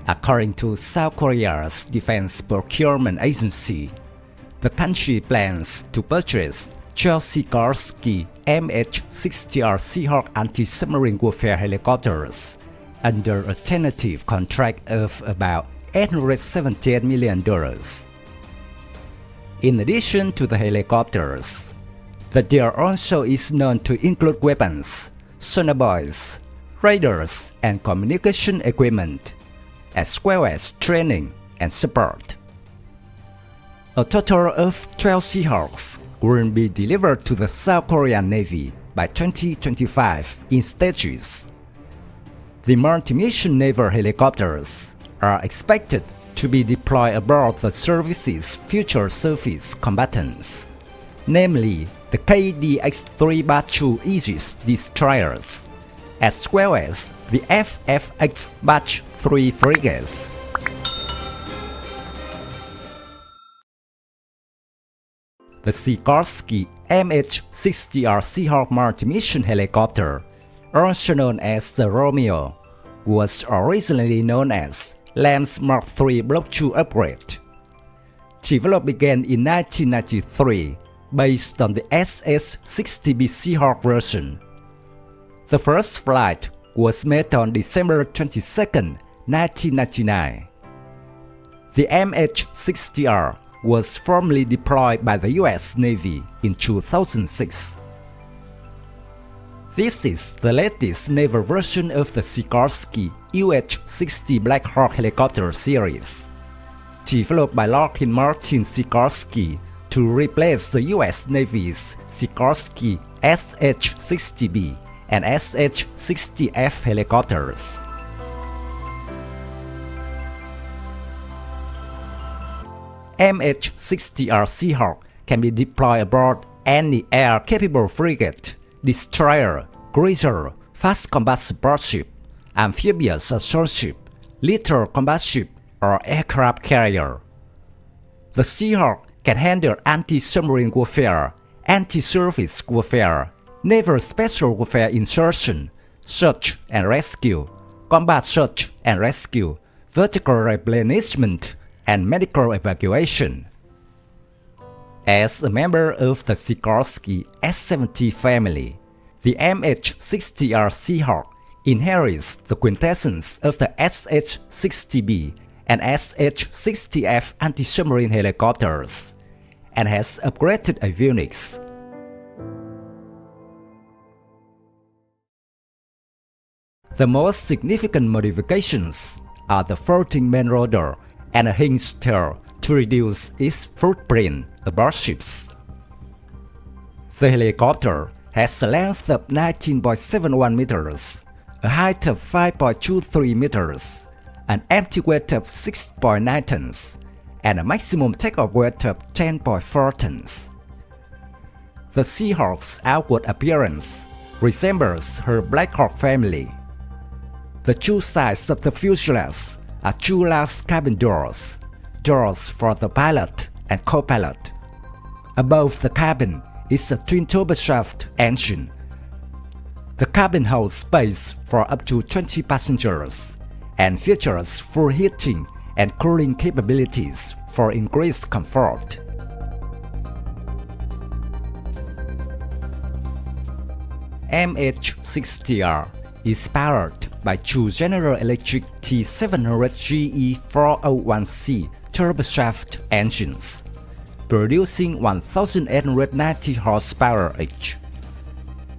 According to South Korea's Defense Procurement Agency, the country plans to purchase 12 Sikorsky MH-60R Seahawk anti-submarine warfare helicopters under a tentative contract of about $878 million. In addition to the helicopters, the deal also is known to include weapons, sonobuoys, radars, and communication equipment, as well as training and support. A total of 12 Seahawks will be delivered to the South Korean Navy by 2025 in stages. The multi-mission naval helicopters are expected to be deployed aboard the service's future surface combatants, namely the KDX-3 Batch 2 Aegis destroyers, as well as the FFX Batch 3 frigates. The Sikorsky MH-60R Seahawk multi-mission helicopter, also known as the Romeo, was originally known as Lamb's Mark III Block 2 upgrade. Development began in 1993 based on the SH-60B Seahawk version. The first flight was made on December 22, 1999. The MH-60R was formally deployed by the US Navy in 2006. This is the latest naval version of the Sikorsky UH-60 Black Hawk helicopter series, developed by Lockheed Martin-Sikorsky to replace the US Navy's Sikorsky SH-60B and SH-60F helicopters. MH-60R Seahawk can be deployed aboard any air-capable frigate, destroyer, cruiser, fast combat support ship, amphibious assault ship, littoral combat ship, or aircraft carrier. The Seahawk can handle anti-submarine warfare, anti-surface warfare, naval special warfare insertion, search and rescue, combat search and rescue, vertical replenishment, and medical evacuation. As a member of the Sikorsky S-70 family, the MH-60R Seahawk inherits the quintessence of the SH-60B and SH-60F anti-submarine helicopters, and has upgraded avionics. The most significant modifications are the floating main rotor and a hinged tail to reduce its footprint aboard ships. The helicopter has a length of 19.71 meters, a height of 5.23 meters, an empty weight of 6.9 tons, and a maximum takeoff weight of 10.4 tons. The Seahawk's outward appearance resembles her Black Hawk family. The two sides of the fuselage are two large cabin doors, doors for the pilot and co-pilot. Above the cabin is a twin turboshaft engine. The cabin holds space for up to 20 passengers and features full heating and cooling capabilities for increased comfort. MH-60R is powered by two General Electric T700-GE-401C turboshaft engines, producing 1,890 horsepower each.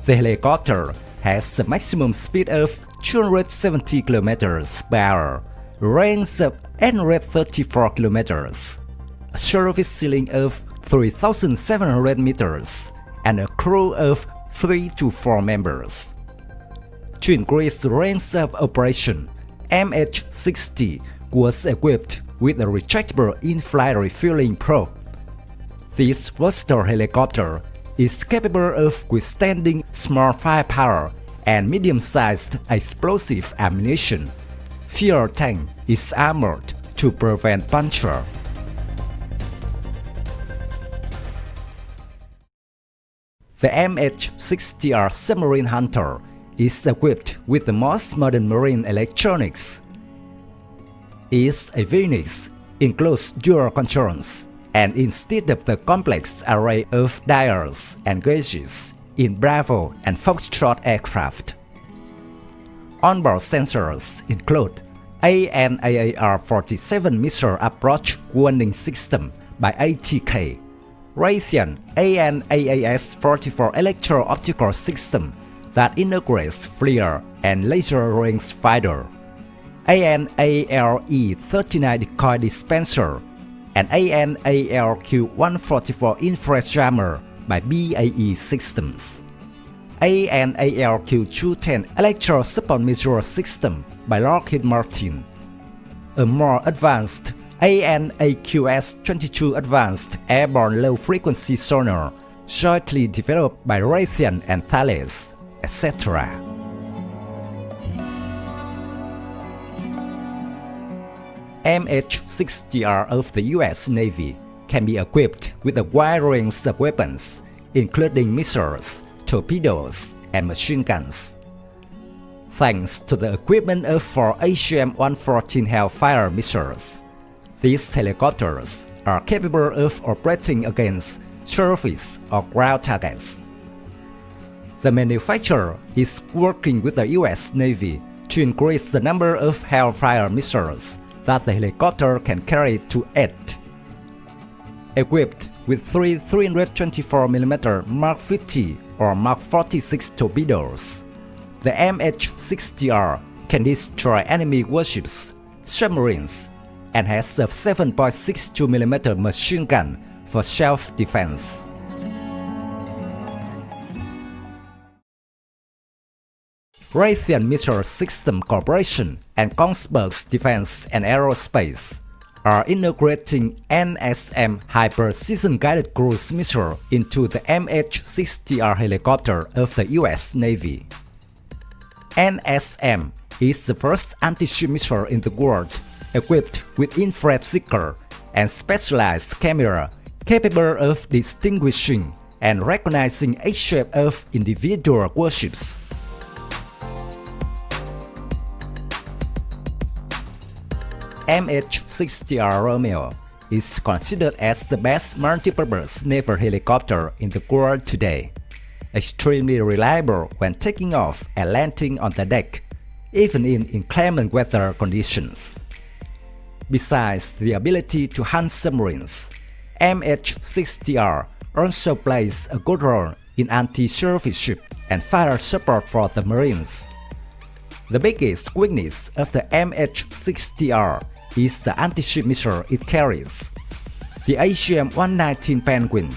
The helicopter has a maximum speed of 270 km per hour, range of 834 km, a surface ceiling of 3,700 meters, and a crew of 3 to 4 members. To increase the range of operation, MH-60 was equipped with a retractable in-flight refueling probe. This versatile helicopter is capable of withstanding small firepower and medium-sized explosive ammunition. Fuel tank is armored to prevent puncture. The MH-60R Submarine Hunter is equipped with the most modern marine electronics. is Avionics, includes dual controls, and instead of the complex array of dials and gauges in Bravo and Foxtrot aircraft. Onboard sensors include ANAAR-47 missile approach warning system by ATK, Raytheon ANAAS-44 electro-optical system that integrates FLIR and laser range finder, ANARE-39 decoy dispenser, and ANARQ-144 infrared jammer by BAE Systems, ANARQ-210 electro support missile system by Lockheed Martin, a more advanced ANAQS-22 advanced airborne low-frequency sonar jointly developed by Raytheon and Thales, etc. MH-60R of the US Navy can be equipped with a wide range of weapons, including missiles, torpedoes, and machine guns. Thanks to the equipment of 4 AGM-114 Hellfire missiles, these helicopters are capable of operating against surface or ground targets. The manufacturer is working with the US Navy to increase the number of Hellfire missiles that the helicopter can carry to 8. Equipped with 3 324mm Mark 50 or Mark 46 torpedoes, the MH-60R can destroy enemy warships, submarines, and has a 7.62mm machine gun for self-defense. Raytheon Missile System Corporation and Kongsberg's Defense and Aerospace are integrating NSM High-Precision Guided Cruise Missile into the MH-60R helicopter of the US Navy. NSM is the first anti-ship missile in the world equipped with infrared seeker and specialized camera capable of distinguishing and recognizing the shape of individual warships. MH-60R Romeo is considered as the best multipurpose naval helicopter in the world today, extremely reliable when taking off and landing on the deck, even in inclement weather conditions. Besides the ability to hunt submarines, MH-60R also plays a good role in anti-surface ship and fire support for the Marines. The biggest weakness of the MH-60R is the anti-ship missile it carries. The AGM-119 Penguin,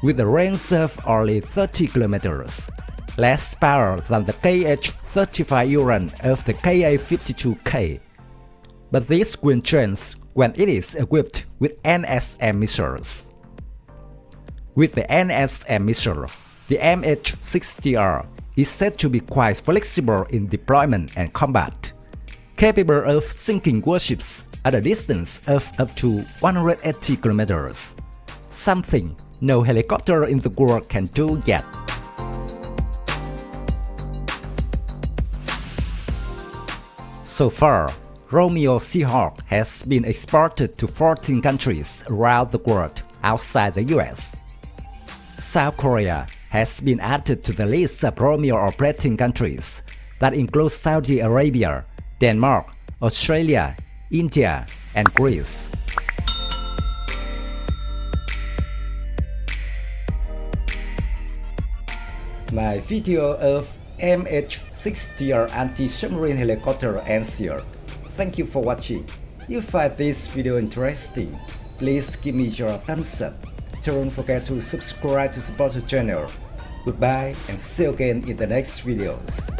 with a range of only 30 km, less power than the KH-35 Uran of the KA-52K. But this will change when it is equipped with NSM missiles. With the NSM missile, the MH-60R is said to be quite flexible in deployment and combat, capable of sinking warships at a distance of up to 180 km, something no helicopter in the world can do yet. So far, Romeo Seahawk has been exported to 14 countries around the world outside the US. South Korea has been added to the list of Romeo operating countries that includes Saudi Arabia, Denmark, Australia, India, and Greece. My video of MH-60R anti-submarine helicopter ends here. Thank you for watching. If you find this video interesting, please give me your thumbs up. Don't forget to subscribe to support the channel. Goodbye and see you again in the next videos.